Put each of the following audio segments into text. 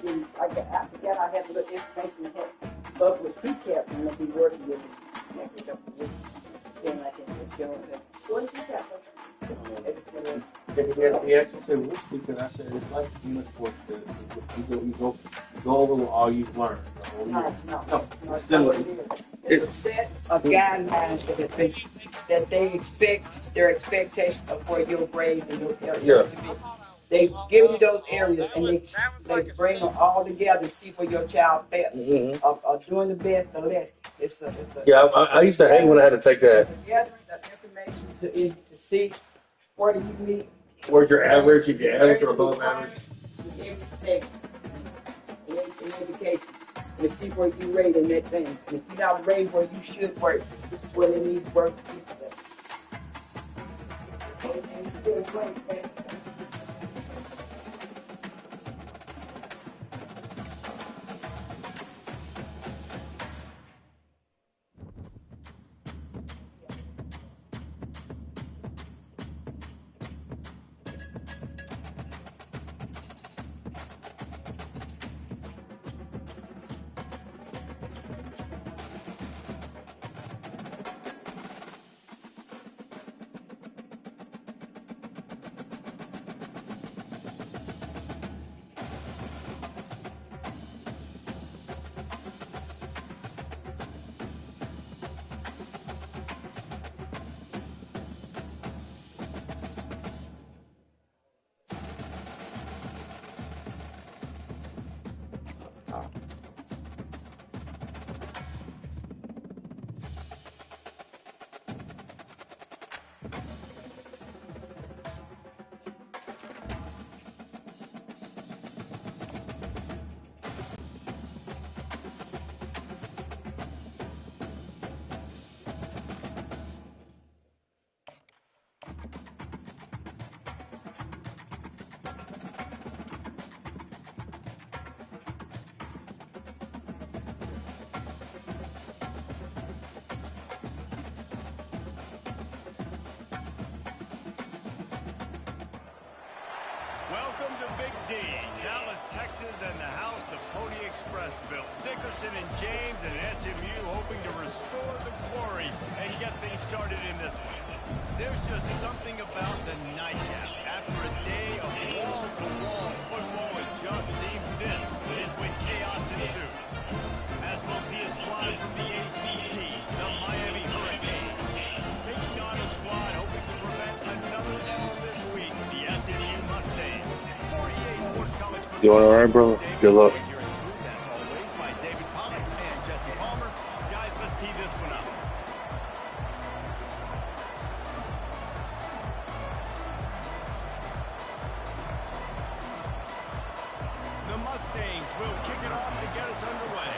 I forgot I had a little information that had Buck was two captain and be working with him next couple of weeks. Then I can just show him that. What's two captain? He actually said which because I said it's like unit sports. You go over all you've learned. No. It's a set of guidelines that they expect their expectations of where your grades and your areas to be. They give you those areas and they bring them all together and see where your child fails. Of doing the best or less. I used to hate when I had to take that. Gathering of information to see where do you meet. Where's your average? If you're average or above average. Every state in education. And see where you rate in that thing. And if you're not rated where you should work, this is where they need to work to keep that. Welcome to Big D, Dallas, Texas, and the house the Pony Express built. Dickerson and James and SMU hoping to restore the glory and get things started in this one. There's just something about the nightcap. After a day of wall-to-wall football, it just seems this is when chaos ensues. As we'll see a squad from the ACC, the Miami Hurricanes, taking on a squad hoping to prevent another L this week, the SMU Mustangs. 48 Sports College football. You all right, brother? Good luck. As always, by David Pollack and Jesse Palmer. Guys, let's tee this one up. The Mustangs will kick it off to get us underway.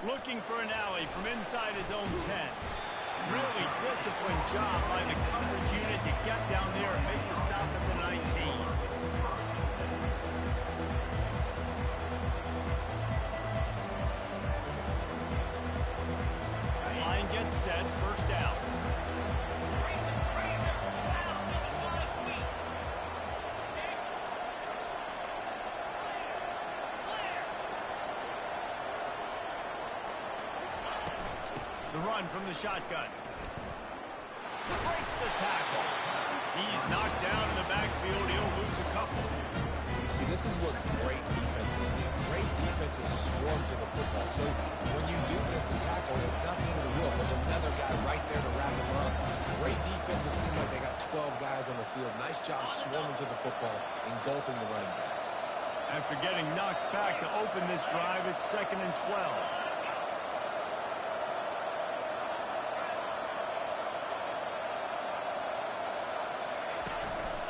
Looking for an alley from inside his own 10. Really disciplined job by the coverage unit to get down there and make the stop at the 19. Line gets set, first down. The run from the shotgun. Breaks the tackle. He's knocked down in the backfield. He'll lose a couple. You see, this is what great defenses do. Great defenses swarm to the football. So when you do miss the tackle, it's not the end of the world. There's another guy right there to wrap him up. Great defenses seem like they got 12 guys on the field. Nice job swarming to the football, engulfing the running back. After getting knocked back to open this drive, it's 2nd and 12.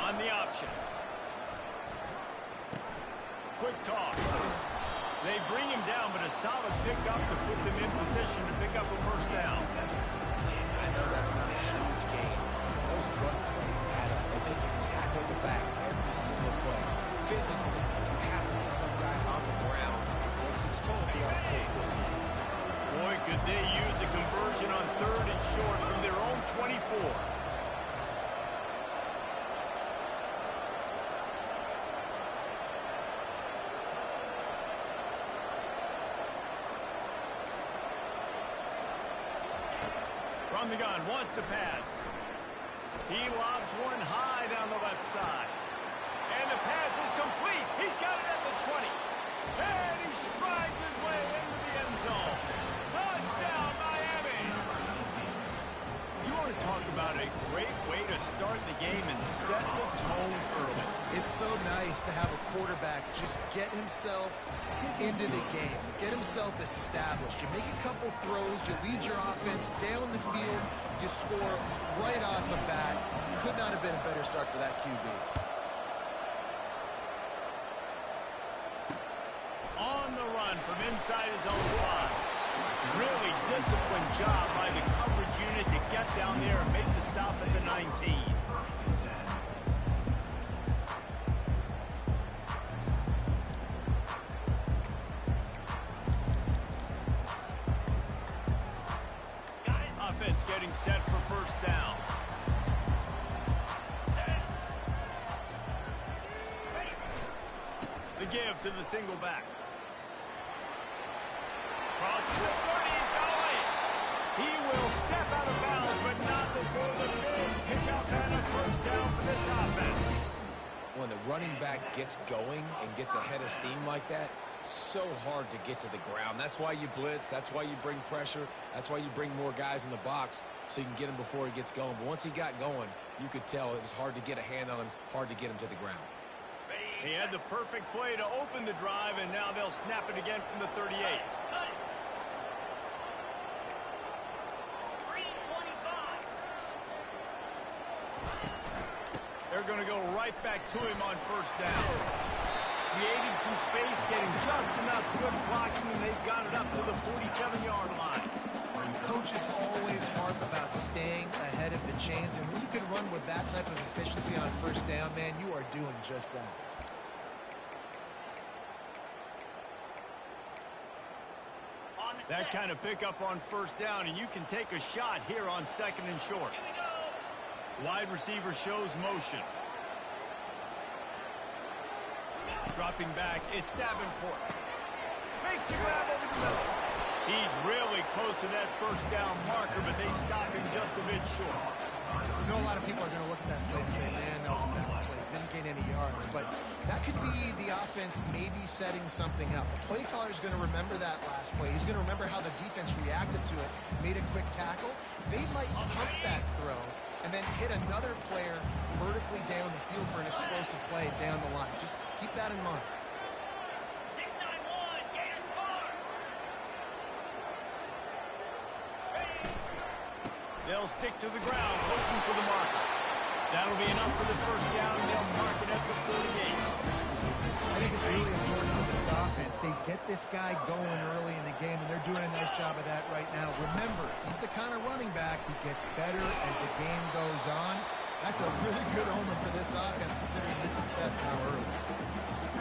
On the option. Quick toss. They bring him down, but a solid pickup to put them in position to pick up a first down. Listen, I know that's not a huge game. Those run plays add up. They make you tackle the back every single play. Physically, you have to get some guy on the ground. It takes its toll throughout a full quarter. Boy, could they use a conversion on 3rd and short from their own 24. the gun, wants to pass. He lobs one high down the left side. And the pass is complete. He's got it at the 20. And he strides his way into the end zone. Touchdown, Miami! You want to talk about a great way to start the game and set the tone early. It's so nice to have a quarterback just get himself into the game, get himself established. You make a couple throws, you lead your offense down the field, you score right off the bat. Could not have been a better start for that QB. On the run from inside his own 5. Really disciplined job by the coverage unit to get down there and make the stop at the 19. Offense getting set for first down. The give to the single back. Crosses the 30, he's going. He will step out of bounds, but not before the big pickup and a first down for this offense. When the running back gets going and gets ahead of steam like that, so hard to get to the ground. That's why you blitz. That's why you bring pressure. That's why you bring more guys in the box so you can get him before he gets going. But once he got going, you could tell it was hard to get a hand on him, hard to get him to the ground. He had the perfect play to open the drive, and now they'll snap it again from the 38. They're going to go right back to him on first down. Creating some space, getting just enough good blocking, and they've got it up to the 47-yard line. Coaches always harp about staying ahead of the chains, and when you can run with that type of efficiency on first down, man, you are doing just that. That kind of pickup on first down, and you can take a shot here on second and short. Wide receiver shows motion. Dropping back, it's Davenport. Makes a grab over the middle. He's really close to that first down marker, but they stop him just a bit short. You know, a lot of people are going to look at that play and say, man, that was a bad play. Didn't gain any yards. But that could be the offense maybe setting something up. The play caller is going to remember that last play. He's going to remember how the defense reacted to it, made a quick tackle. They might pump that throw and then hit another player vertically down the field for an explosive play down the line. Just keep that in mind. 691, Gators score. They'll stick to the ground, looking for the marker. That'll be enough for the first down, and they'll mark it at the 48. I think it's really important for this offense. They get this guy going early in the game, and they're doing a nice job of that right now. Remember, he's the kind of running back who gets better as the game goes on. That's a really good omen for this offense, considering the success now early.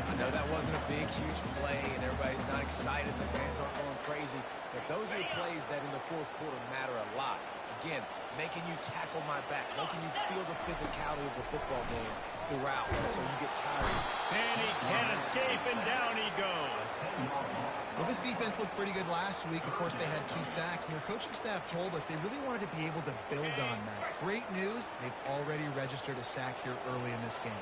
I know that wasn't a big, huge play, and everybody's not excited. The fans aren't going crazy. But those are the plays that in the fourth quarter matter a lot. Again, making you tackle my back, making you feel the physicality of the football game throughout, so you get tired. And he can't escape, and down he goes. Well, this defense looked pretty good last week. Of course, they had 2 sacks, and their coaching staff told us they really wanted to be able to build on that. Great news, they've already registered a sack here early in this game.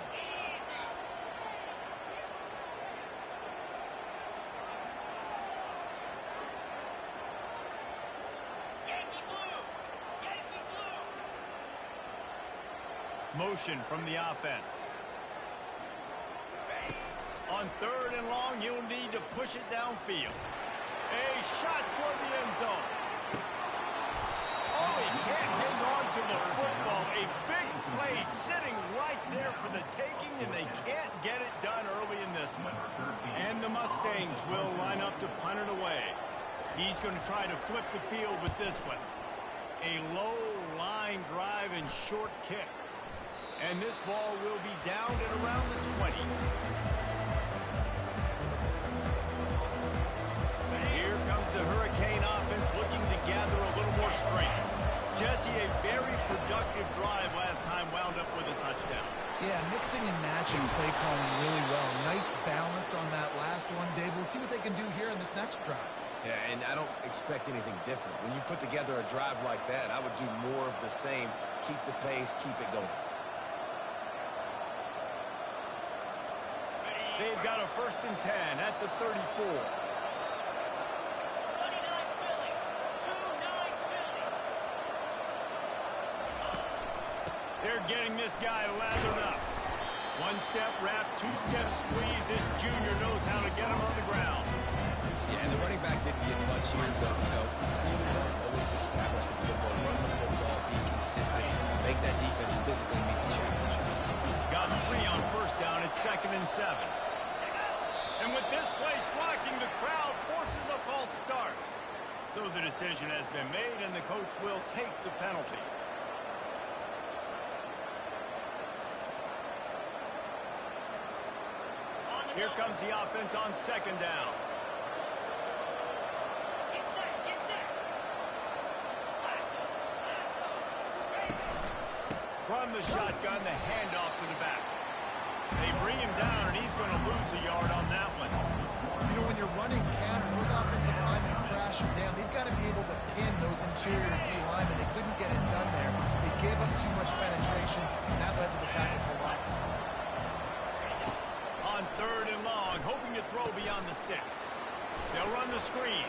Motion from the offense. On third and long, you'll need to push it downfield. A shot toward the end zone. Oh, he can't hang on to the football. A big play sitting right there for the taking, and they can't get it done early in this one. And the Mustangs will line up to punt it away. He's going to try to flip the field with this one. A low line drive and short kick. And this ball will be down at around the 20. Here comes the Hurricane offense looking to gather a little more strength. Jesse, a very productive drive last time, wound up with a touchdown. Yeah, mixing and matching play calling really well. Nice balance on that last one, Dave. Let's see what they can do here in this next drive. Yeah, and I don't expect anything different. When you put together a drive like that, I would do more of the same. Keep the pace, keep it going. They've got a 1st and 10 at the 34. They're getting this guy lathered up. 1-step wrap, 2-step squeeze. This junior knows how to get him on the ground. Yeah, and the running back didn't get much here, but, clearly always establish the tempo, run the football, be consistent, make that defense physically meet the challenge. Got 3 on 1st down at 2nd and 7. And with this place rocking, the crowd forces a false start. So the decision has been made, and the coach will take the penalty. Here comes the offense on 2nd down. From the shotgun, the handoff to the back. They bring him down, and he's going to lose a yard on that one. You know, when you're running counter, those offensive linemen crashing down. They've got to be able to pin those interior D linemen. They couldn't get it done there. They gave up too much penetration, and that led to the tackle for loss. On 3rd and long, hoping to throw beyond the sticks. They'll run the screen.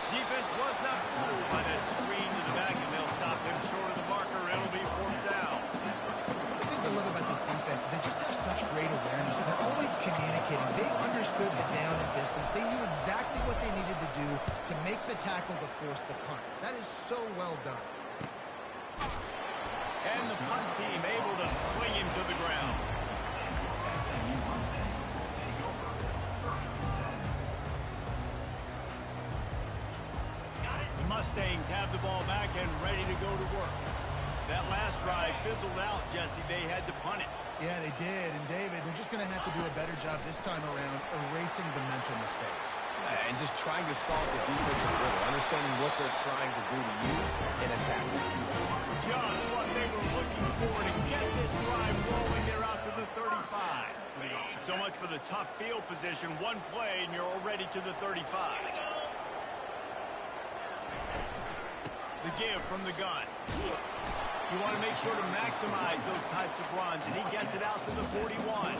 Defense was not fooled by that screen to the back, and they'll stop him short of the marker. It'll be 4th down. One of the things I love about this defense is they just have such great awareness, and they're always communicating. They understood the down and distance. They knew exactly what they needed to do to make the tackle to force the punt. That is so well done. And the punt team able to swing him to the ground. The Mustangs have the ball back and ready to go to work. That last drive fizzled out, Jesse. They had to punt it. Yeah, they did. And, David, they're just going to have to do a better job this time around erasing the mental mistakes. And just trying to solve the defensive riddle, understanding what they're trying to do to you and attack them. Just what they were looking for to get this drive rolling. They're out to the 35. So much for the tough field position. One play, and you're already to the 35. The give from the gun. You want to make sure to maximize those types of runs, and he gets it out to the 41.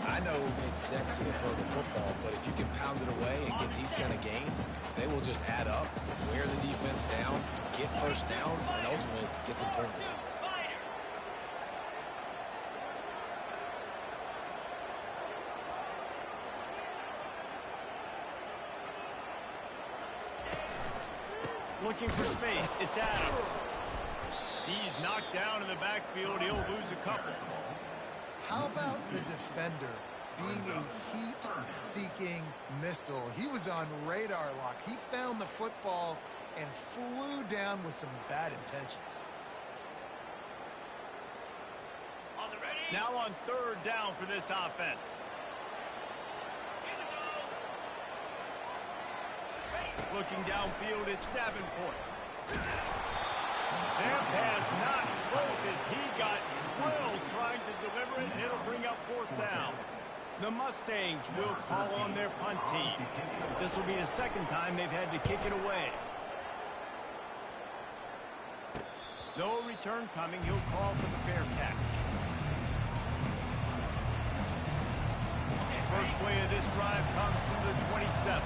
I know it's sexy to throw the football, but if you can pound it away and get these kind of gains, they will just add up, wear the defense down, get 1st downs, and ultimately get some points. Looking for space. It's Adams. He's knocked down in the backfield. He'll lose a couple. How about the defender being a heat-seeking missile? He was on radar lock. He found the football and flew down with some bad intentions. Now on 3rd down for this offense. Looking downfield, it's Davenport. That pass not close as he got drilled trying to deliver it, and it'll bring up 4th down. The Mustangs will call on their punt team. This will be the 2nd time they've had to kick it away. No return coming. He'll call for the fair catch. First play of this drive comes from the 27.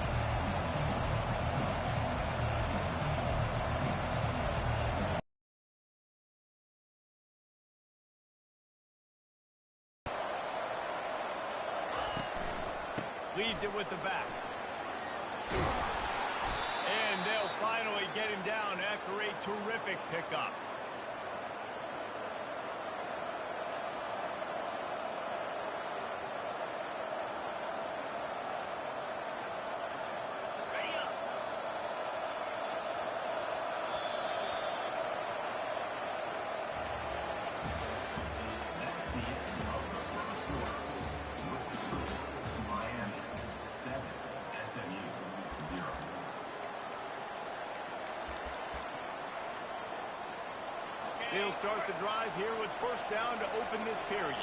Leaves it with the back. And they'll finally get him down after a terrific pickup. He'll start the drive here with 1st down to open this period.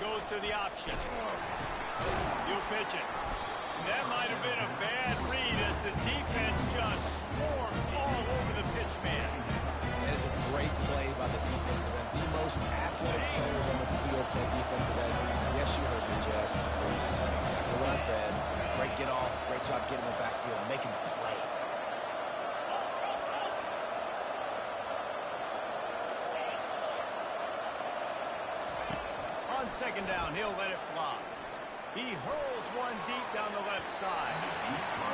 Goes to the option. He'll pitch it. And that might have been a bad read as the defense just swarms all over the pitch man. That is a great play by the defensive end. The most athletic players on the field play defensive end. Yes, you heard me, Jess. Reese, exactly what I said. Great get off. Great job getting in the backfield, making the play. On second down, he'll let it fly. He hurls one deep down the left side.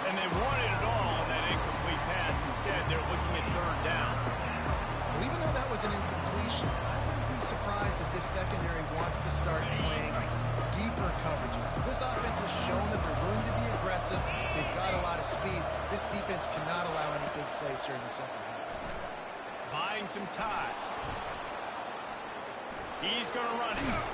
And they wanted it all on that incomplete pass. Instead, they're looking at third down. Well, even though that was an incompletion, I wouldn't be surprised if this secondary wants to start playing deeper coverages. Because this offense has shown that they're willing to be aggressive. They've got a lot of speed. This defense cannot allow any big plays here in the second half. Buying some time. He's going to run it.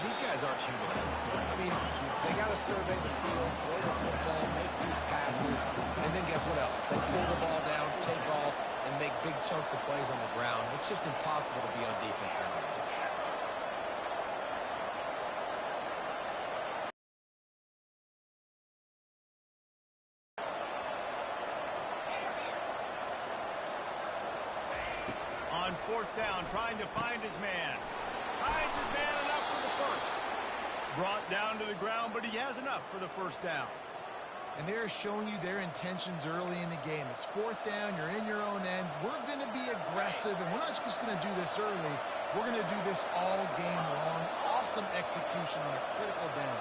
These guys aren't human. I mean, they got to survey the field, throw the football, make deep passes, and then guess what else? They pull the ball down, take off, and make big chunks of plays on the ground. It's just impossible to be on defense nowadays. On fourth down, trying to find his man. Finds his man enough for the first. Brought down to the ground, but he has enough for the first down. And they're showing you their intentions early in the game. It's fourth down. You're in your own end. We're going to be aggressive, and we're not just going to do this early. We're going to do this all game long. Awesome execution on a critical down.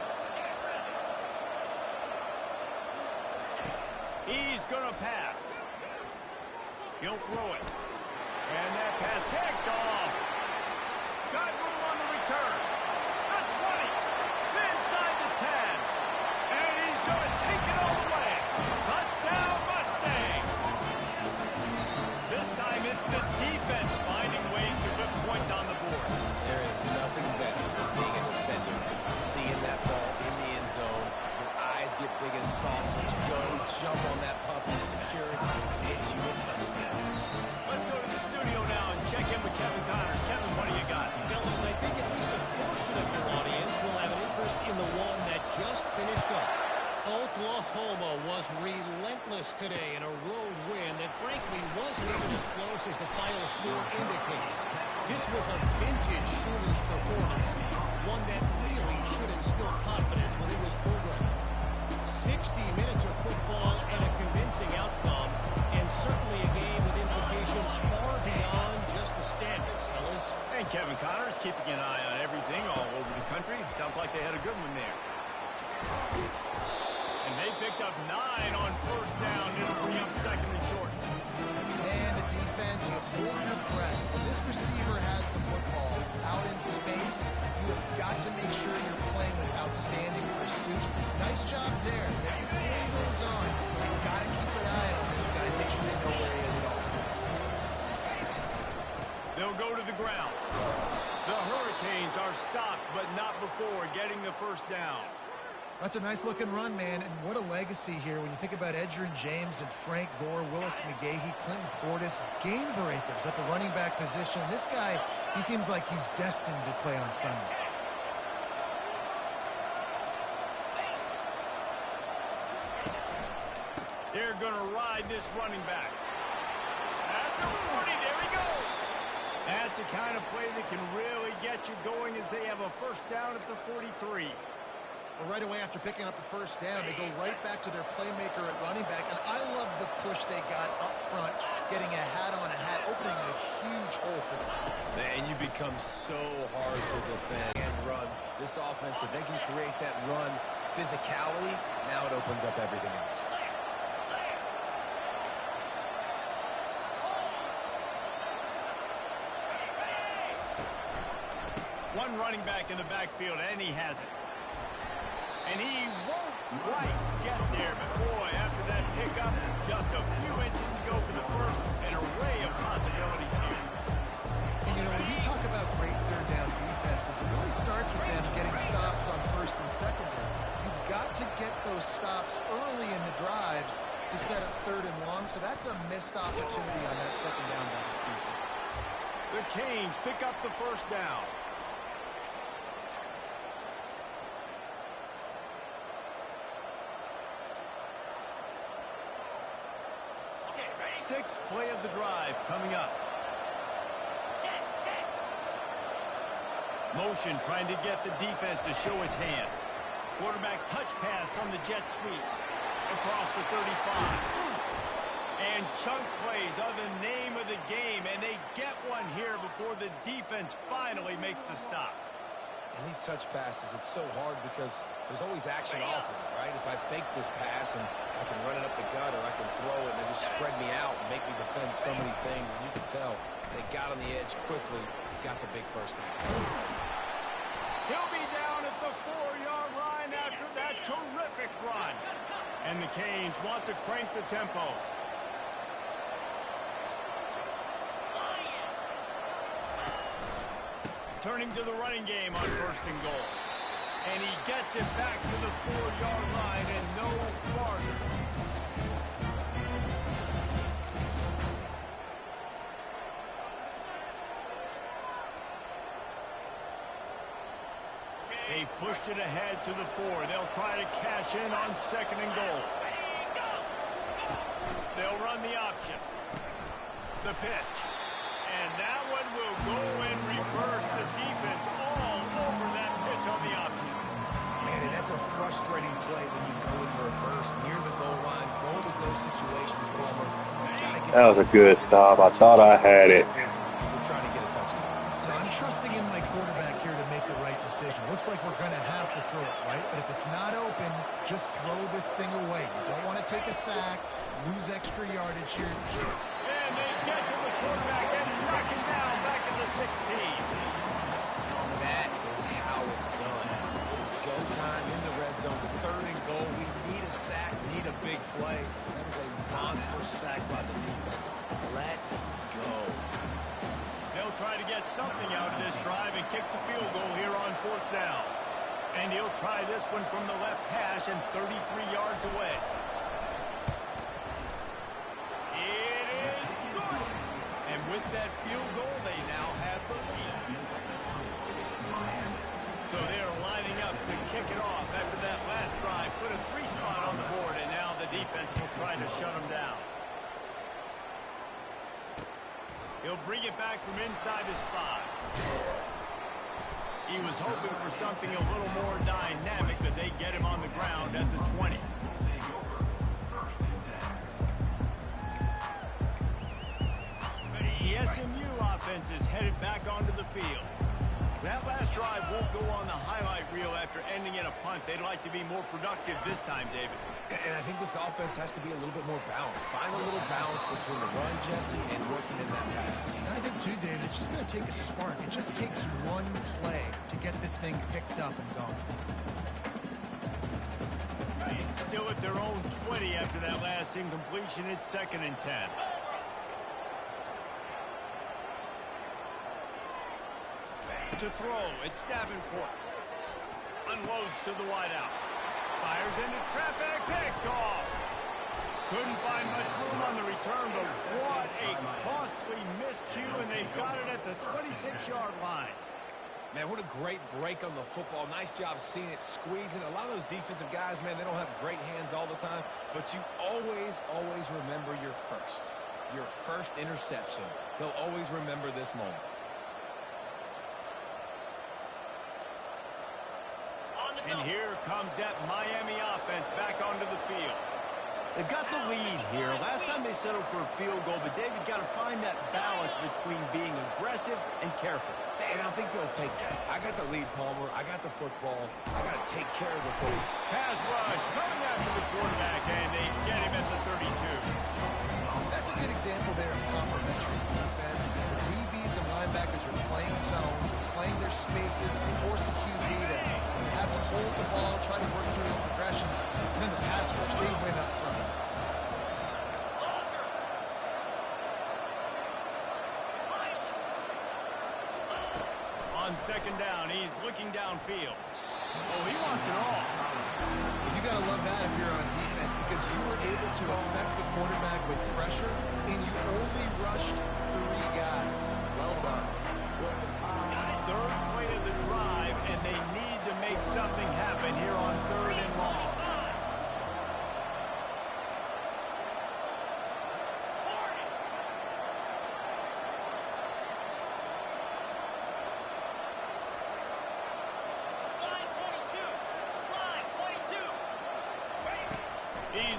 He's going to pass. He'll throw it. And that pass picked off. Got room on the return. The 20. Inside the 10. And he's going to take it all the way. Touchdown, Mustang. This time it's the defense finding ways to put points on the board. There is nothing better than being a defender. Seeing that ball in the end zone. Your eyes get big as saucers. Go, jump on that puppy, secure it, get you a touchdown. Let's go to the studio now and check in with Kevin Connors. Kevin, what do you got? Fellas, I think at least a portion of your audience will have an interest in the one that just finished up. Oklahoma was relentless today in a road win that frankly wasn't even as close as the final score indicates. This was a vintage Sooners performance, one that really should instill confidence within this program. 60 minutes of football and a convincing outcome, and certainly a game with implications far beyond just the standards, fellas. And Kevin Connors keeping an eye on everything all over the country. Sounds like they had a good one there. And they picked up 9 on first down. It'll bring up second and short. And the defense, you hold your breath. When this receiver has the football out in space, you have got to make sure you're playing with outstanding pursuit. Nice job there. As this game goes on, you've got to keep an eye on this guy. Make sure they know where he is at all times. They'll go to the ground. The Hurricanes are stopped, but not before getting the first down. That's a nice-looking run, man, and what a legacy here when you think about Edgerrin James and Frank Gore, Willis McGahee, Clinton Portis, game breakers at the running back position. This guy, he seems like he's destined to play on Sunday. They're going to ride this running back. At the 40, there he goes. That's the kind of play that can really get you going as they have a first down at the 43. Well, right away after picking up the first down, they go right back to their playmaker at running back. And I love the push they got up front, getting a hat on a hat, opening a huge hole for them. And you become so hard to defend and run. This offense, if they can create that run physicality, now it opens up everything else. One running back in the backfield, and he has it. And he won't quite get there, but boy, after that pickup, just a few inches to go for the first, an array of possibilities here. And you know, when you talk about great third down defenses, it really starts with them getting stops on first and second down. You've got to get those stops early in the drives to set up third and long, so that's a missed opportunity on that second down by this defense. The Canes pick up the first down. sixth play of the drive coming up. Motion trying to get the defense to show its hand. Quarterback touch pass on the jet sweep. Across the 35. And chunk plays are the name of the game, and they get one here before the defense finally makes the stop. And these touch passes, it's so hard because there's always action off of it, right? If I fake this pass and I can run it up the gut or I can throw it and they just spread me out and make me defend so many things, and you can tell they got on the edge quickly, got the big first down. He'll be down at the 4-yard line after that terrific run. And the Canes want to crank the tempo. Turning to the running game on 1st and goal. And he gets it back to the 4-yard line and no farther. They've pushed it ahead to the 4. They'll try to cash in on 2nd and goal. They'll run the option. The pitch. And that one will go in reverse. The defense all over that pitch on the option. Man, and that's a frustrating play when you go in reverse near the goal line, goal-to-go situations, Palmer. That was a good stop. I thought I had it. If we're trying to get a touchdown. So I'm trusting in my quarterback here to make the right decision. Looks like we're going to have to throw it, right? But if it's not open, just throw this thing away. You don't want to take a sack, lose extra yardage here. And they get to the quarterback and knock him down back at the 16. That is how it's done. It's go time in the red zone. 3rd and goal. We need a sack, need a big play. That was a monster sack by the defense. Let's go. They'll try to get something out of this drive and kick the field goal here on 4th down. And he'll try this one from the left hash and 33 yards away. It is good. And with that field goal, they now have the lead. So they're lining up to kick it off after that last drive. Put a 3 spot on the board, and now the defense will try to shut them down. He'll bring it back from inside his 5. He was hoping for something a little more dynamic, but they get him on the ground at the 20. The SMU offense is headed back onto the field. That last drive won't go on the highlight reel after ending in a punt. They'd like to be more productive this time, David. And I think this offense has to be a little bit more balanced. Find a little balance between the run, Jesse, and working in that pass. And I think, too, David, it's just going to take a spark. It just takes one play to get this thing picked up and going. Still at their own 20 after that last incompletion. It's 2nd and 10. To throw, it's Davenport. Unloads to the wideout. Fires into traffic, picked off. Couldn't find much room on the return, but what a costly miscue, and they've got it at the 26-yard line. Man, what a great break on the football. Nice job seeing it, squeezing. A lot of those defensive guys, man, they don't have great hands all the time, but you always, always remember your first interception. They'll always remember this moment. And here comes that Miami offense back onto the field. They've got the lead here. Last time they settled for a field goal, but David got to find that balance between being aggressive and careful. And I think they'll take that. I got the lead, Palmer. I got the football. I got to take care of the football. Pass rush coming after the quarterback, and they get him at the 32. That's a good example there of complementary defense. The DBs and linebackers are playing zone, playing their spaces, and force the QB to have to hold the ball, try to work through his progressions, and then the pass rush, they win up front. On 2nd down, he's looking downfield. Oh, he wants it all. You got to love that if you're on defense, because you were able to affect the quarterback with pressure, and you only rushed 3 guys. Well done. 3rd play of the drive, and they need to make something happen here on 3rd and long.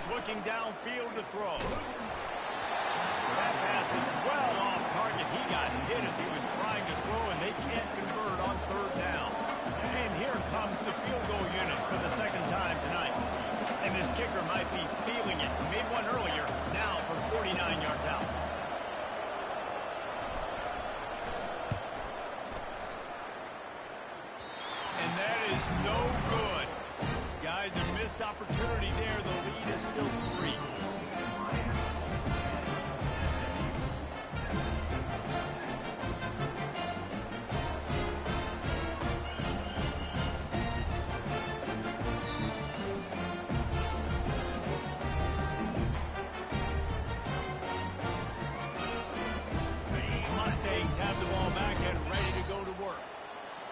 He's looking downfield to throw. That pass is well off target. He got hit as he was trying to throw, and they can't convert on third down. And here comes the field goal unit for the second time tonight. And this kicker might be feeling it. He made one earlier, now from 49 yards out. And that is no good. Guys, a missed opportunity there. The lead is still 3.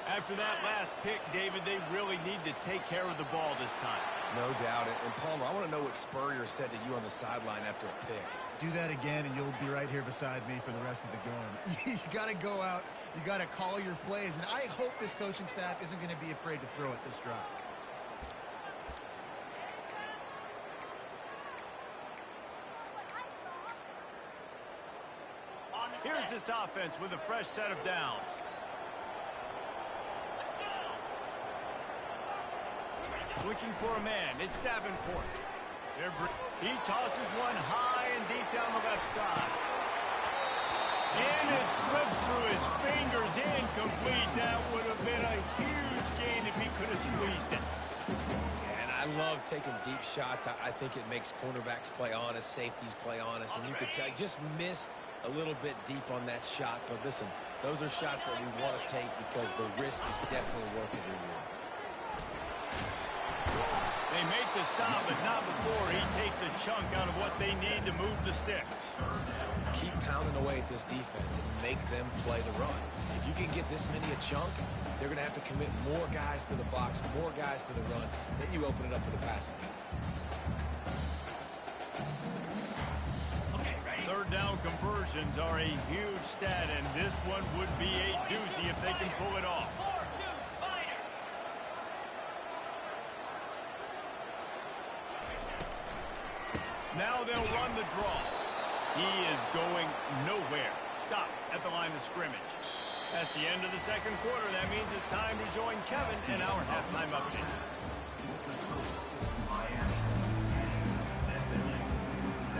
After that last pick, David, they really need to take care of the ball this time. No doubt. And Palmer, I want to know what Spurrier said to you on the sideline after a pick. Do that again, and you'll be right here beside me for the rest of the game. You got to go out. You got to call your plays. And I hope this coaching staff isn't going to be afraid to throw it this drive. Here's this offense with a fresh set of downs. Looking for a man. It's Davenport. He tosses one high and deep down the left side. And it slips through his fingers. Incomplete. That would have been a huge gain if he could have squeezed it. And I love taking deep shots. I think it makes cornerbacks play honest, safeties play honest. And you could tell, just missed a little bit deep on that shot. But listen, those are shots that we want to take because the risk is definitely worth the reward. They make the stop, but not before he takes a chunk out of what they need to move the sticks. Keep pounding away at this defense and make them play the run. If you can get this many a chunk, they're going to have to commit more guys to the box, more guys to the run. Then you open it up for the passing game. Third down conversions are a huge stat, and this one would be a doozy if they can pull it off. Now they'll run the draw. He is going nowhere. Stop at the line of scrimmage. That's the end of the second quarter. That means it's time to join Kevin in our halftime update.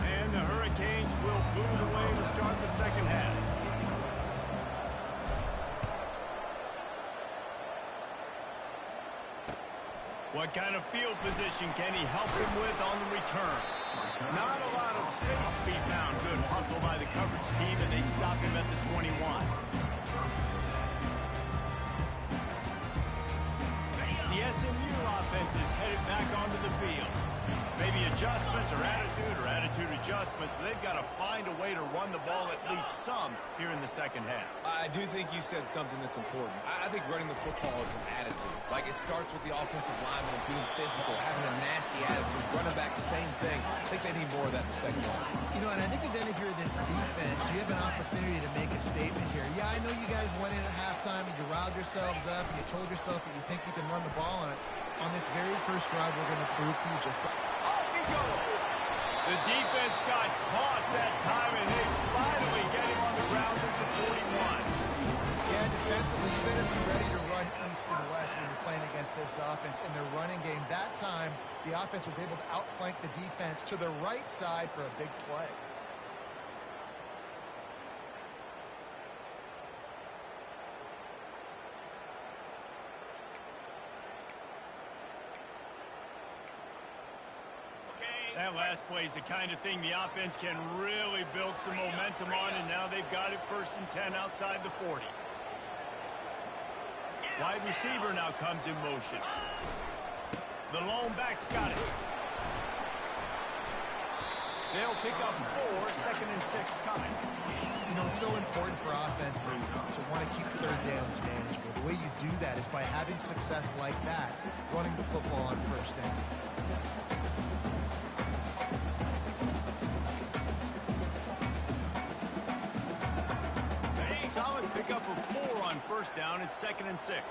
And the Hurricanes will boot away to start the second half. What kind of field position can he help him with on the return? Not a lot of space to be found. Good hustle by the coverage team, and they stop him at the 21. The SMU offense is headed back onto the field. Maybe adjustments or attitude adjustments, but they've got to find a way to run the ball at least some here in the second half. I do think you said something that's important. I think running the football is an attitude. Like, it starts with the offensive lineman and being physical, having a nasty attitude. Running back, same thing. I think they need more of that in the second half. You know, and I think then if you're this defense, you have an opportunity to make a statement here. Yeah, I know you guys went in at halftime and you riled yourselves up and you told yourself that you think you can run the ball on us. On this very first drive, we're going to prove to you just that. The defense got caught that time, and they finally get him on the ground at the 41. Yeah, defensively, you better be ready to run east and west when you're playing against this offense. In their running game, that time, the offense was able to outflank the defense to the right side for a big play. That last play is the kind of thing the offense can really build some momentum on, and now they've got it 1st and 10 outside the 40. Wide receiver now comes in motion. The lone back's got it. They'll pick up 4, 2nd and 6 coming. You know, it's so important for offenses to want to keep third downs manageable. The way you do that is by having success like that, running the football on first down. Solid pickup of 4 on 1st down. It's 2nd and 6.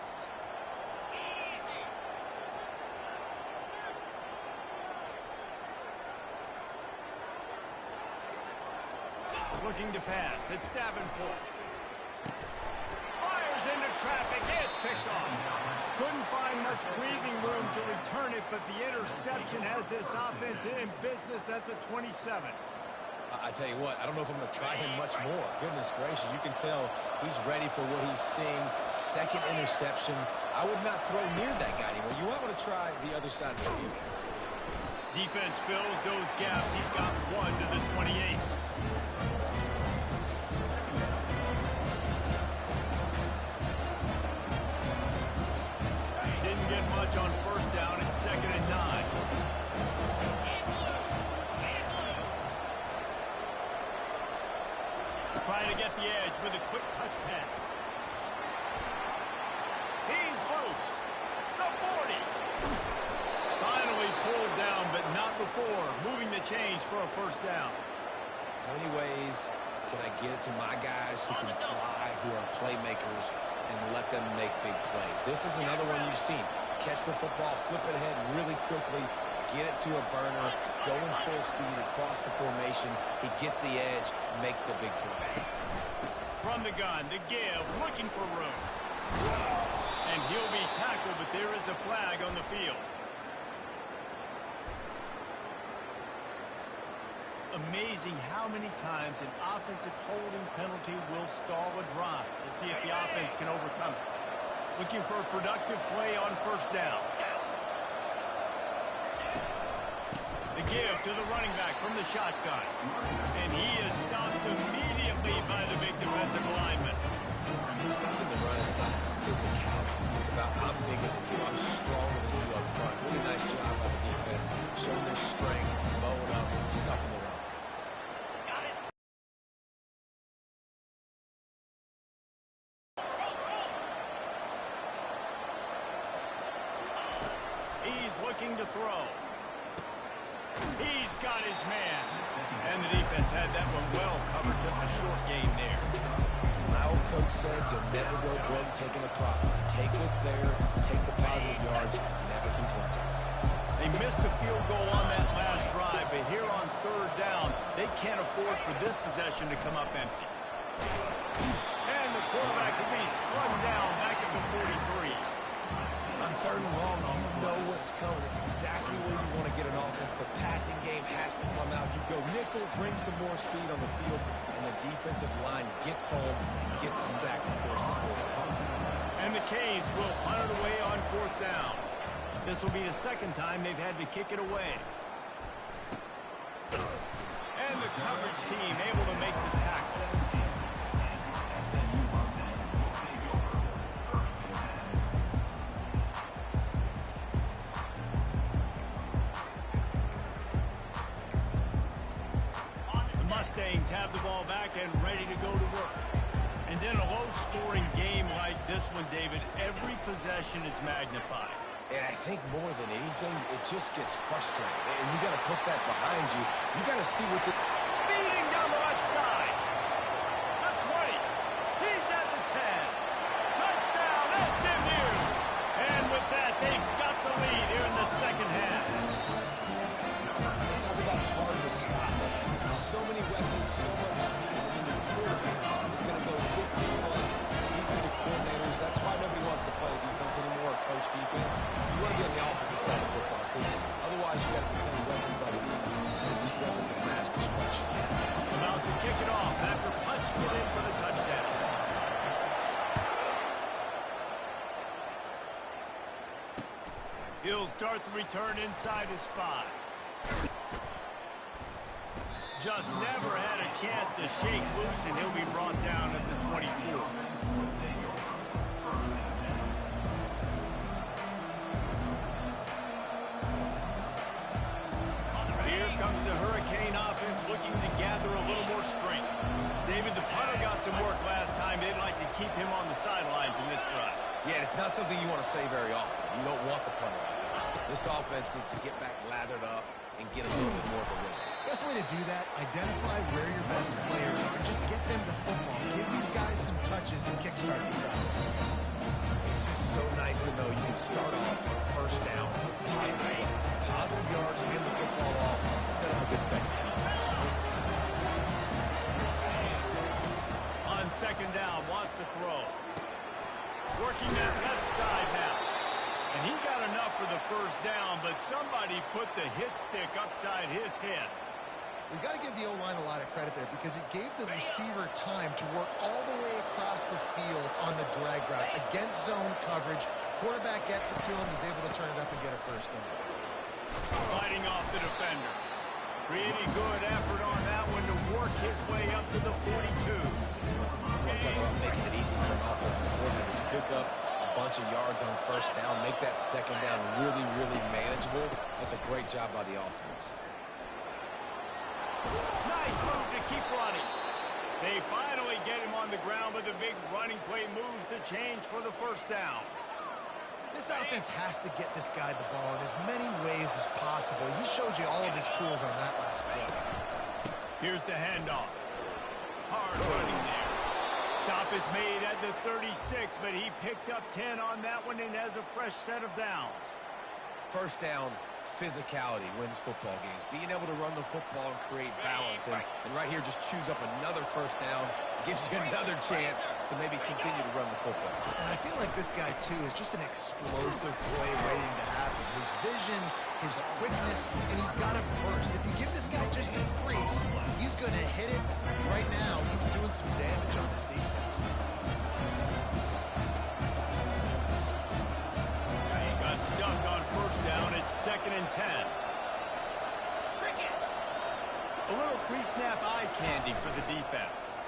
looking to pass. It's Davenport. Fires into traffic. It's picked off. Couldn't find much breathing room to return it, but the interception has this offense in business at the 27. I tell you what, I don't know if I'm going to try him much more. Goodness gracious, you can tell he's ready for what he's seeing. Second interception. I would not throw near that guy anymore. You might want to try the other side of the field. Defense fills those gaps. He's got one to the 28. Didn't get much on first down. It's 2nd and 9. Trying to get the edge with a quick touch pass. He's loose. The 40. Finally pulled down, but not before. Moving the chains for a first down. How many ways can I get it to my guys who can fly, who are playmakers, and let them make big plays? This is another one you've seen. Catch the football, flip it ahead really quickly, get it to a burner, go in full speed across the formation. He gets the edge, makes the big play. From the gun, the give, looking for room. And he'll be tackled, but there is a flag on the field. Amazing how many times an offensive holding penalty will stall a drive. We'll see if the offense can overcome it. Looking for a productive play on first down. The give to the running back from the shotgun. And he is stopped immediately by the big defensive lineman. Stopping the run is about physicality. It's about I'm bigger than you, I'm stronger than you up front. Really nice job by the defense, showing their strength, bowing up, and stuffing the run. He's looking to throw. He's got his man. And the defense had that one well covered. Just a short gain there. My old coach said you'll never go broke taking a profit. Take what's there, take the positive yards, and never complain. They missed a field goal on that last drive, but here on third down, they can't afford for this possession to come up empty. And the quarterback will be slugged down back at the 43. On third and long, you know what's coming. It's exactly where you want to get an offense. The passing game has to come out. You go nickel, bring some more speed on the field, and the defensive line gets home and gets the sack and force the fourth down. And the Canes will punt it away on fourth down. This will be the second time they've had to kick it away. And the coverage team able to make the tackle. Mustangs have the ball back and ready to go to work. And then a low-scoring game like this one, David, every possession is magnified. And I think more than anything, it just gets frustrating. And you got to put that behind you. You got to see what the... Speeding down the left side. The 20. He's at the 10. Touchdown, SMU. And with that, they've got the lead here in the second half. Talk about hard to stop. So many weapons, so much speed, and the quarterback is going to go 50-plus defensive coordinators. That's why nobody wants to play defense anymore or coach defense. You want to be on the offensive side of football because otherwise you got to be playing weapons like these. They're just weapons of mass destruction. About to kick it off after punching it in for the touchdown. He'll start the return inside his 5. Just never had a chance to shake loose, and he'll be brought down at the 24. Here comes the Hurricane offense looking to gather a little more strength. David, the punter got some work last time. They'd like to keep him on the sidelines in this drive. Yeah, it's not something you want to say very often. You don't want the punter like that. This offense needs to get back lathered up and get a little bit more of a win. Best way to do that, identify where your best players are and just get them the football. Give these guys some touches to kickstart this offense. It's just so nice to know you can start off on first down with positive plays, positive yards, hand the football off, set up a good second. second down, wants to throw. Working that left side now. And he got enough for the first down, but somebody put the hit stick upside his head. You got to give the O-line a lot of credit there because it gave the receiver time to work all the way across the field on the drag route against zone coverage. Quarterback gets it to him. He's able to turn it up and get a first down. Fighting off the defender. Pretty good effort on that one to work his way up to the 42. We're talking about making it easy for an offensive coordinator. You pick up a bunch of yards on first down, make that second down really, really manageable. That's a great job by the offense. Nice move to keep running. They finally get him on the ground, but the big running play moves the change for the first down. This offense has to get this guy the ball in as many ways as possible. He showed you all of his tools on that last play. Here's the handoff. Hard running there. Stop is made at the 36, but he picked up 10 on that one and has a fresh set of downs. First down, physicality wins football games. Being able to run the football and create balance. And right here, just choose up another first down. Gives you another chance to maybe continue to run the football. And I feel like this guy, too, is just an explosive play waiting to happen. His vision, his quickness, and he's got a burst. If you give this guy just a crease, he's going to hit it. Right now, he's doing some damage on this defense. Got stuck on first down. It's 2nd and 10. A little pre-snap eye candy for the defense.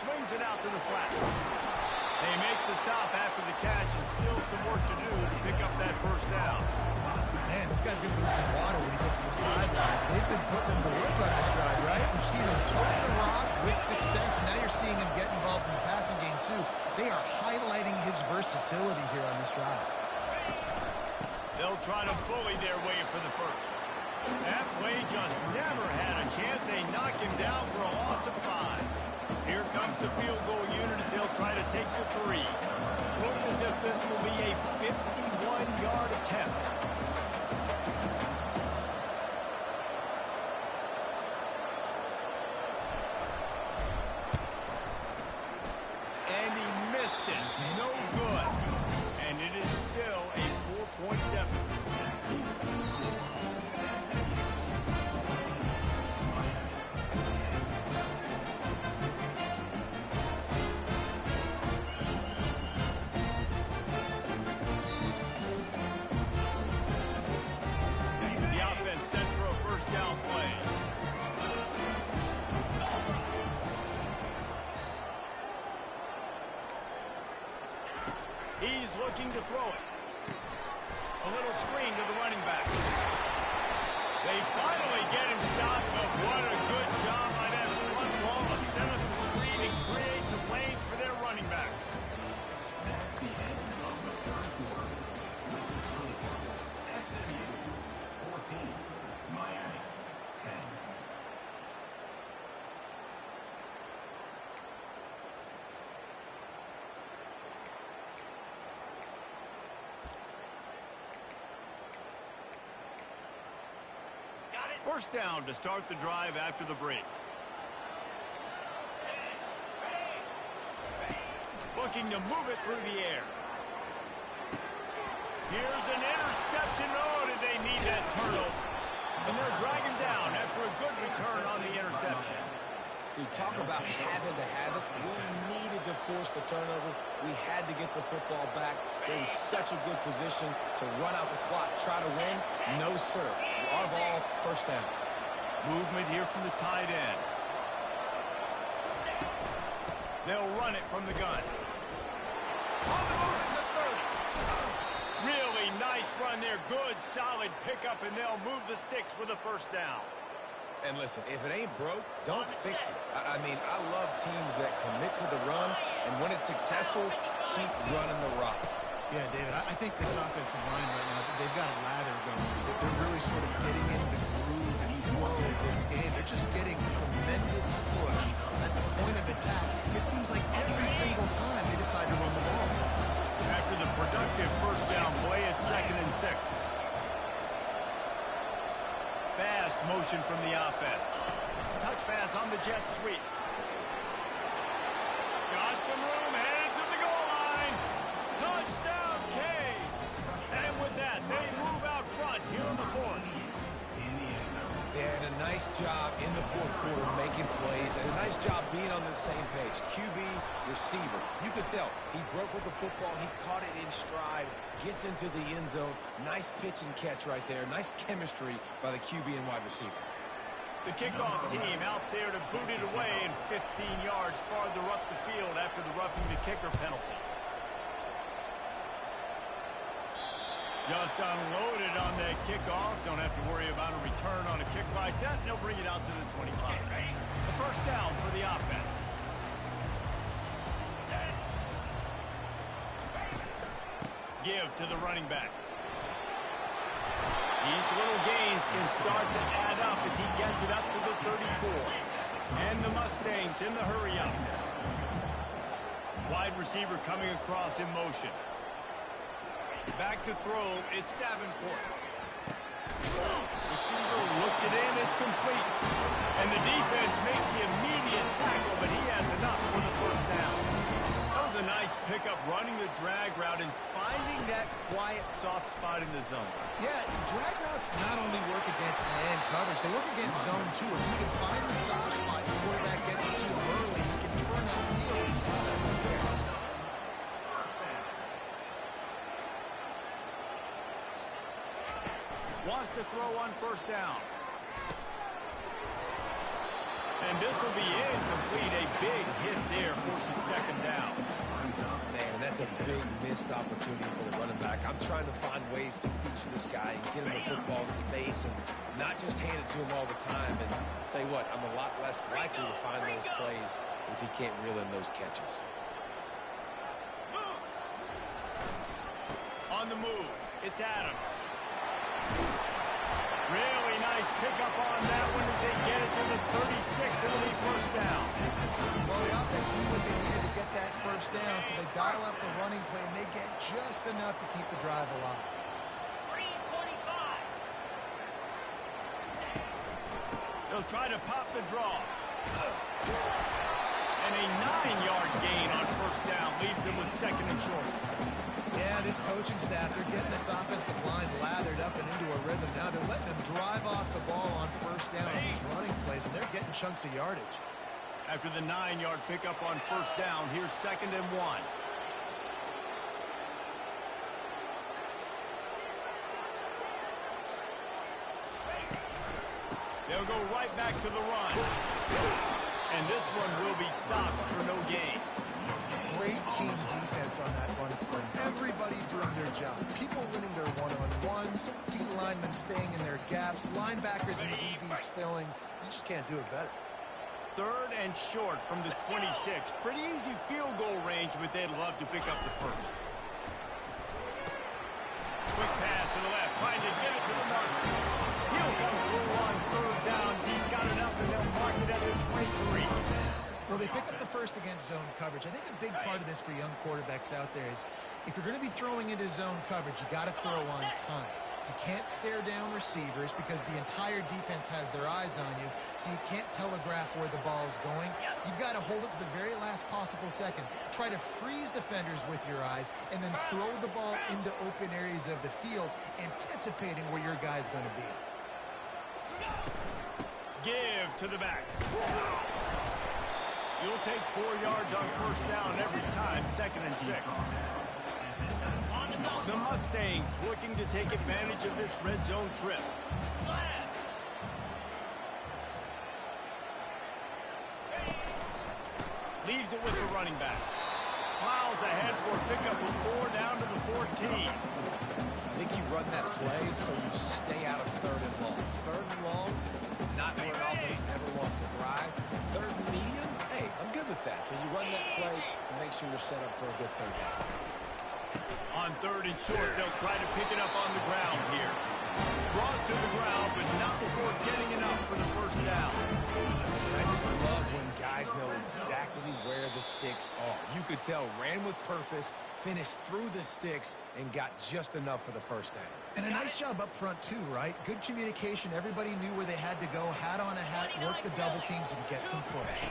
Swings it out to the flat. They make the stop after the catch and still some work to do to pick up that first down. Man, this guy's going to need some water when he gets to the sidelines. They've been putting him to work on this drive, right? We've seen him tote the rock with success. Now you're seeing him get involved in the passing game, too. They are highlighting his versatility here on this drive. They'll try to bully their way for the first. That play just never had a chance. They knock him down for a loss of 5. Here comes the field goal unit as they'll try to take the 3. Looks as if this will be a 51-yard attempt. And he missed it. No good. And it is still a 4-point deficit. He's looking to throw it. A little screen to the running back. They finally get him stopped, but what a good job by that front wall to set up the screen and create some lanes for their running backs. First down to start the drive after the break. Looking to move it through the air. Here's an interception. Oh, did they need that turnover? And they're dragging down after a good return on the interception. We talk about having to have it. We needed to force the turnover. We had to get the football back. They're in such a good position to run out the clock, try to win. No, sir. Our ball, first down. Movement here from the tight end. They'll run it from the gun. On the move at the 30. Really nice run there. Good, solid pickup, and they'll move the sticks with a first down. And listen, if it ain't broke, don't fix it. I mean, I love teams that commit to the run, and when it's successful, keep running the rock. Yeah, David, I think this offensive line right now, they've got a lather going. They're really sort of getting in the groove and flow of this game. They're just getting tremendous push at the point of attack. It seems like every single time they decide to run the ball. After the productive first down play, it's 2nd and 6. Fast motion from the offense. Touch pass on the jet sweep. on the same page. QB, receiver. You could tell he broke with the football. He caught it in stride, gets into the end zone. Nice pitch and catch right there. Nice chemistry by the QB and wide receiver. The kickoff team out there to boot it away and 15 yards farther up the field after the roughing the kicker penalty. Just unloaded on that kickoff. Don't have to worry about a return on a kick like that. They'll bring it out to the 25. The first down for the offense. Give to the running back. These little gains can start to add up as he gets it up to the 34. And the Mustangs in the hurry up. Wide receiver coming across in motion. Back to throw, it's Davenport. Receiver looks it in, it's complete. And the defense makes the immediate tackle, but he has enough for the first down. That was a nice pickup running the drag route and finding that quiet, soft spot in the zone. Yeah, drag routes not only work against man coverage, they work against zone too. If you can find the soft spot, the quarterback gets it too early, you can turn that field. You saw that right there. Wants to throw on first down. And this will be incomplete. A big hit there, forces second down. Man, that's a big missed opportunity for the running back. I'm trying to find ways to feature this guy and get him the football in space and not just hand it to him all the time. And I'll tell you what, I'm a lot less likely to find those plays if he can't reel in those catches. On the move, it's Adams. Really nice pickup on that one as they get it to the 36. It'll be first down. Well, the offense knew what they needed to get that first down, so they dial up the running play, and they get just enough to keep the drive alive. 3:25. They'll try to pop the draw. And a 9-yard gain on first down leaves them with second and short. Yeah, this coaching staff, they're getting this offensive line lathered up and into a rhythm. Now they're letting them drive off the ball on first down on these running plays, and they're getting chunks of yardage. After the 9-yard pickup on first down, here's second and 1. They'll go right back to the run. And this one will be stopped for no gain. Great team defense on that run play. Everybody doing their job. People winning their one-on-ones, D-linemen staying in their gaps, linebackers and DBs filling. You just can't do it better. Third and short from the 26. Pretty easy field goal range, but they'd love to pick up the first. Quick pass to the left, trying to get it to the marker. He'll come through on third downs. He's got enough, and they'll mark it at the 23. Well, they pick up the first against zone coverage. I think a big part of this for young quarterbacks out there is if you're going to be throwing into zone coverage, you got to throw on time. You can't stare down receivers because the entire defense has their eyes on you, so you can't telegraph where the ball's going. You've got to hold it to the very last possible second. Try to freeze defenders with your eyes and then throw the ball into open areas of the field, anticipating where your guy's going to be. Give to the back. You'll take 4 yards on first down every time, second and 6. The Mustangs looking to take advantage of this red zone trip. Leaves it with the running back. Plows ahead for a pickup of 4 down to the 14. I think you run that play so you stay out of third and long. Third and long is not where an offense ever wants to thrive. Third and medium, hey, I'm good with that. So you run that play to make sure you're set up for a good third down. On third and short, they'll try to pick it up on the ground here. Brought to the ground, but not before getting enough for the first down. And I just love when guys know exactly where the sticks are. You could tell, ran with purpose, finished through the sticks, and got just enough for the first down. And a nice job up front too, right? Good communication. Everybody knew where they had to go. Hat on a hat, work the double teams, and get some push.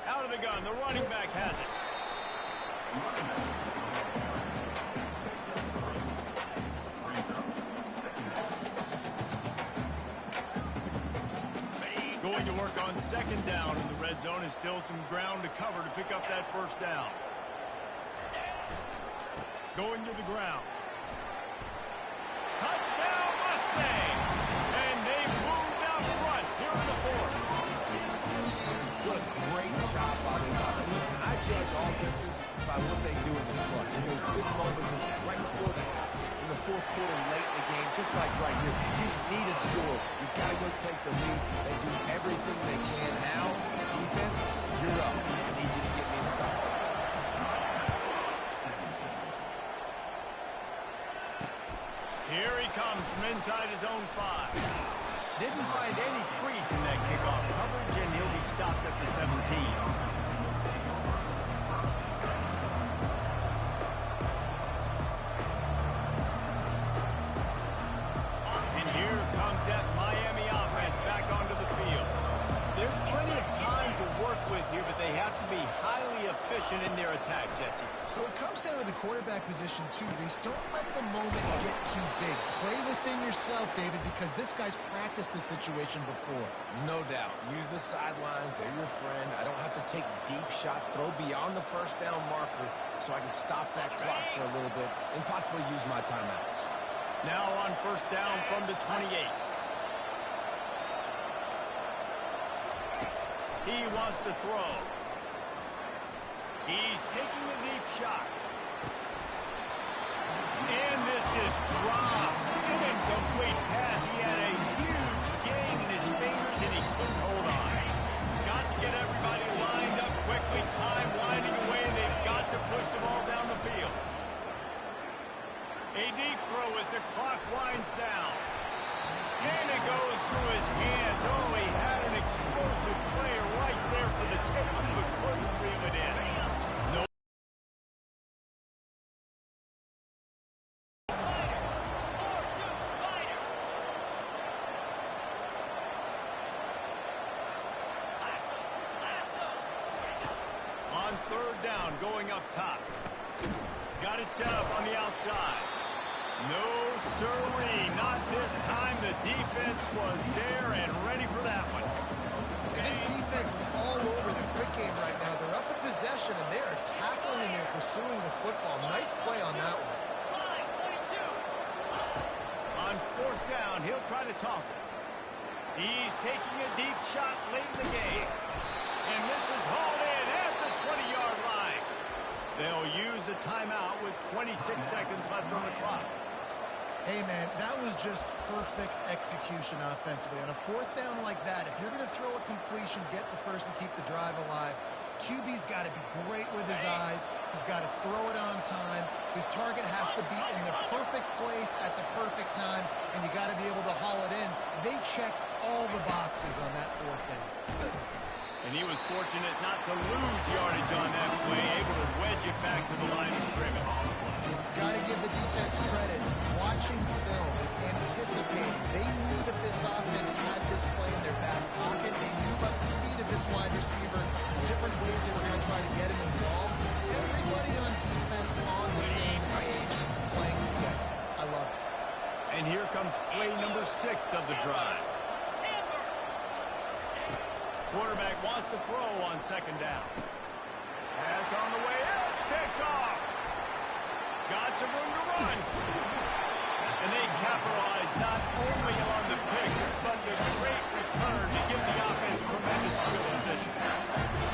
Out of the gun, the running back has it. Going to work work on second down in the red zone, and still some ground to cover to pick up that first down. Going to the ground. Touchdown Mustang! And they've moved out front here in the fourth. What a great job by this offense. Listen, I judge offenses by what they do in the clutch. And those big moments right before the half, in the fourth quarter, late in the game, just like right here. You need a score. You got to go take the lead. They do everything they can now. Defense, you're up. I need you to get me a stop. Here he comes from inside his own 5. Didn't find any crease in that kickoff coverage, and he'll be stopped at the 17. And here comes that Miami offense back onto the field. There's plenty of time to work with here, but they have to be highly efficient in their attack, Jesse. So it comes down to the quarterback position too, Reese. Don't let the moment get too big. Play within yourself, David, because this guy's practiced this situation before. No doubt. Use the sidelines. They're your friend. I don't have to take deep shots, throw beyond the first down marker so I can stop that clock for a little bit and possibly use my timeouts. Now on first down from the 28. He wants to throw. He's taking a deep shot. And this is dropped. An incomplete pass. He had a huge gain in his fingers, and he couldn't hold on. Got to get everybody lined up quickly. Time winding away, and they've got to push the ball down the field. A deep throw as the clock winds down. And it goes through his hands. Oh, he had an explosive player right there for the taking, but couldn't reel it in. No. On third down, going up top. Got it set up on the outside. No, sirree, not this time. The defense was there and ready for that one. This defense is all over the quick game right now. They're up in possession, and they are tackling and they're pursuing the football. Nice play on that one. On fourth down, he'll try to toss it. He's taking a deep shot late in the game. And this is hauled in at the 20-yard line. They'll use a timeout with 26 seconds left on the clock. Hey, man, that was just perfect execution offensively. On a fourth down like that, if you're going to throw a completion, get the first and keep the drive alive, QB's got to be great with his eyes. He's got to throw it on time. His target has to be in the perfect place at the perfect time, and you got to be able to haul it in. They checked all the boxes on that fourth down. And he was fortunate not to lose yardage on that play, able to wedge it back to the line of scrimmage. Got to give the defense credit. Watching film, anticipating. They knew that this offense had this play in their back pocket. They knew about the speed of this wide receiver, different ways they were going to try to get him involved. Everybody on defense on the same page, playing together. I love it. And here comes play number 6 of the drive. Quarterback wants to throw on second down. Pass on the way. It's picked off. Got some room to run. And they capitalize not only on the pick, but the great return to give the offense tremendous field position.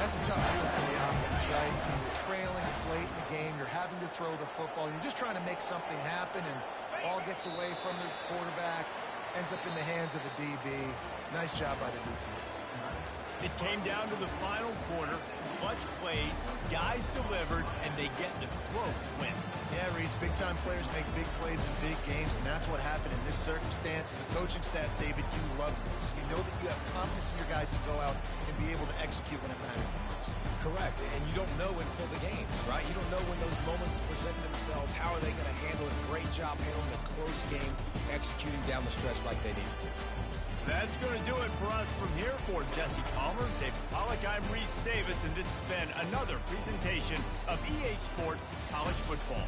That's a tough deal for the offense, right? You're trailing, it's late in the game, you're having to throw the football, you're just trying to make something happen, and ball gets away from the quarterback, ends up in the hands of the DB. Nice job by the defense. It came down to the final quarter. Clutch plays, guys delivered, and they get the close win. Yeah, Reese, big-time players make big plays in big games, and that's what happened in this circumstance. As a coaching staff, David, you love this. You know that you have confidence in your guys to go out and be able to execute when it matters the most. Correct, and you don't know until the games, right? You don't know when those moments present themselves. How are they going to handle it? Great job handling a close game, executing down the stretch like they needed to. That's going to do it for us from here. For Jesse Palmer, David Pollack, I'm Reese Davis, and this has been another presentation of EA Sports College Football.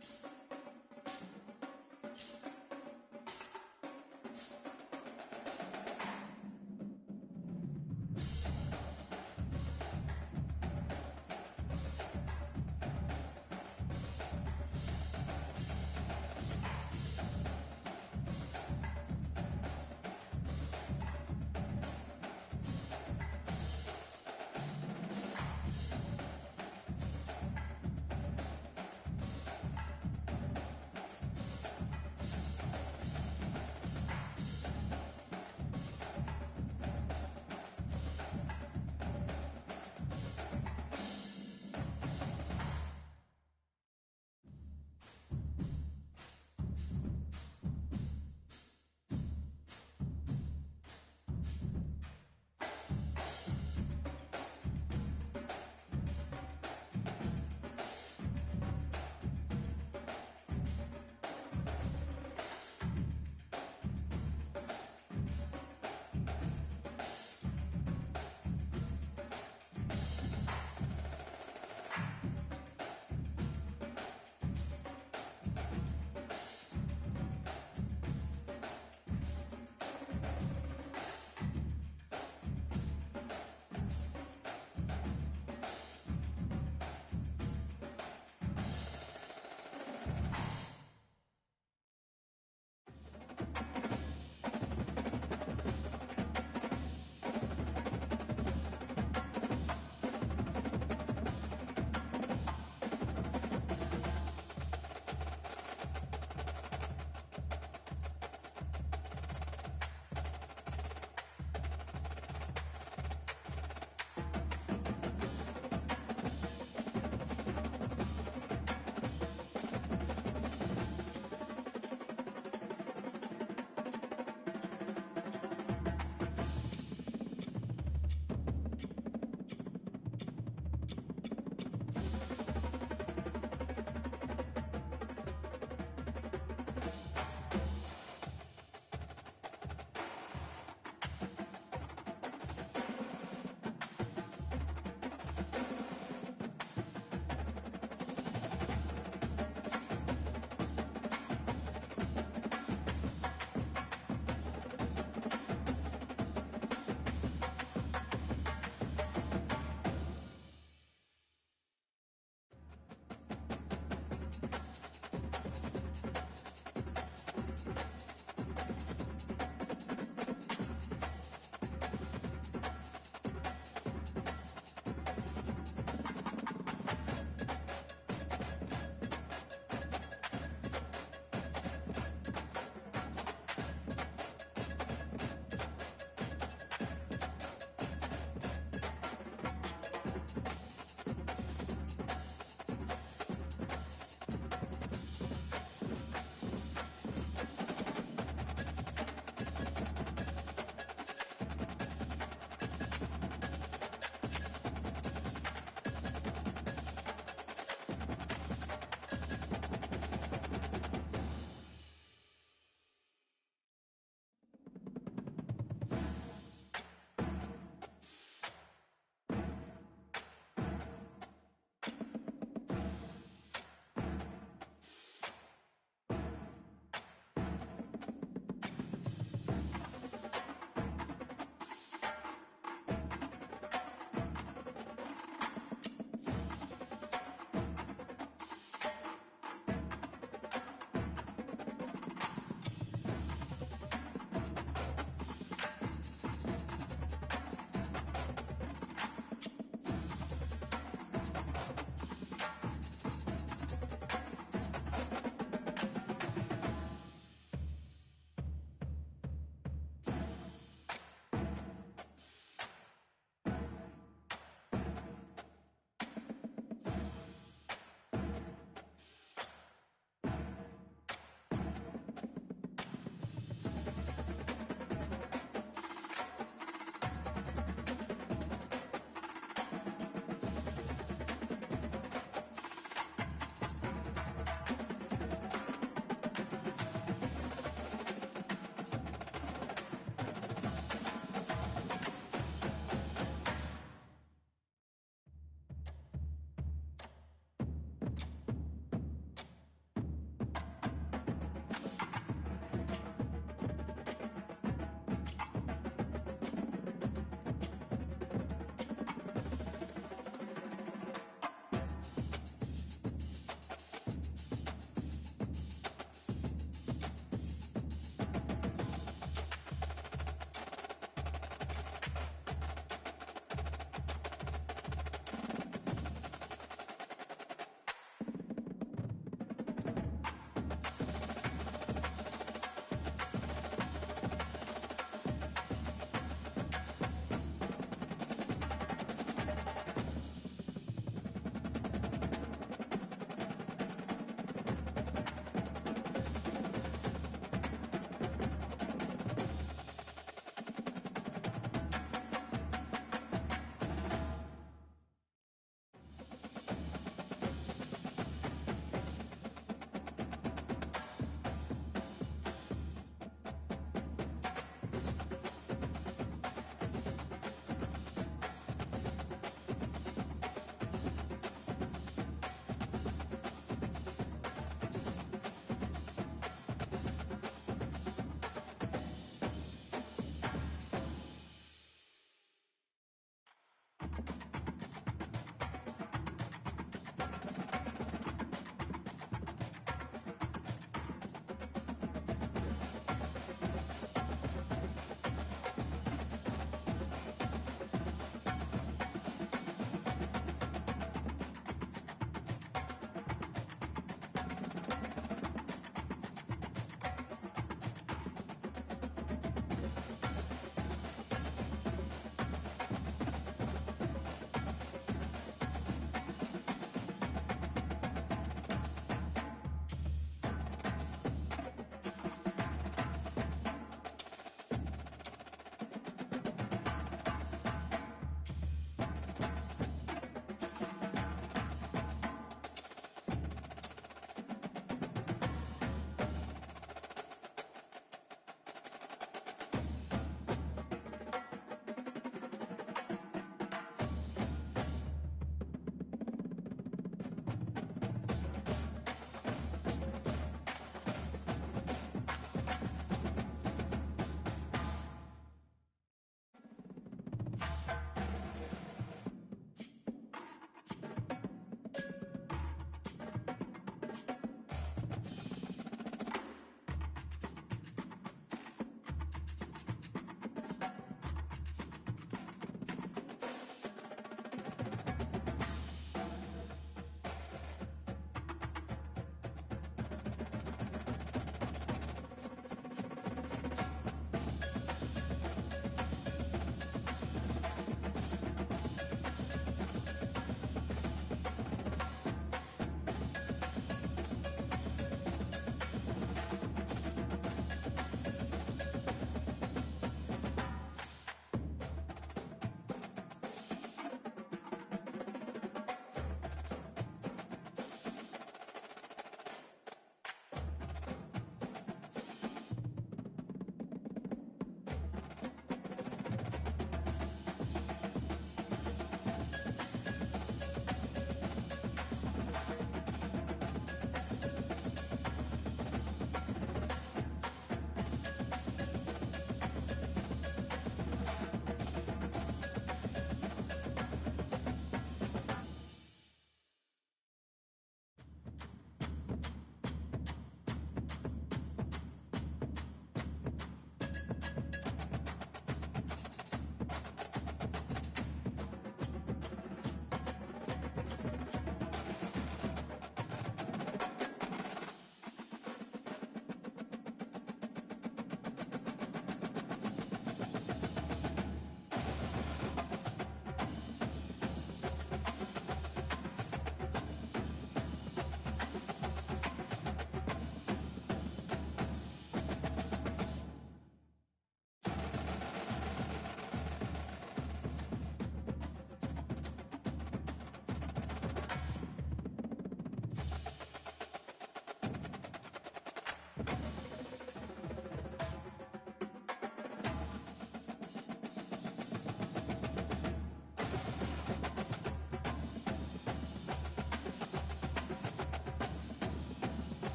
it.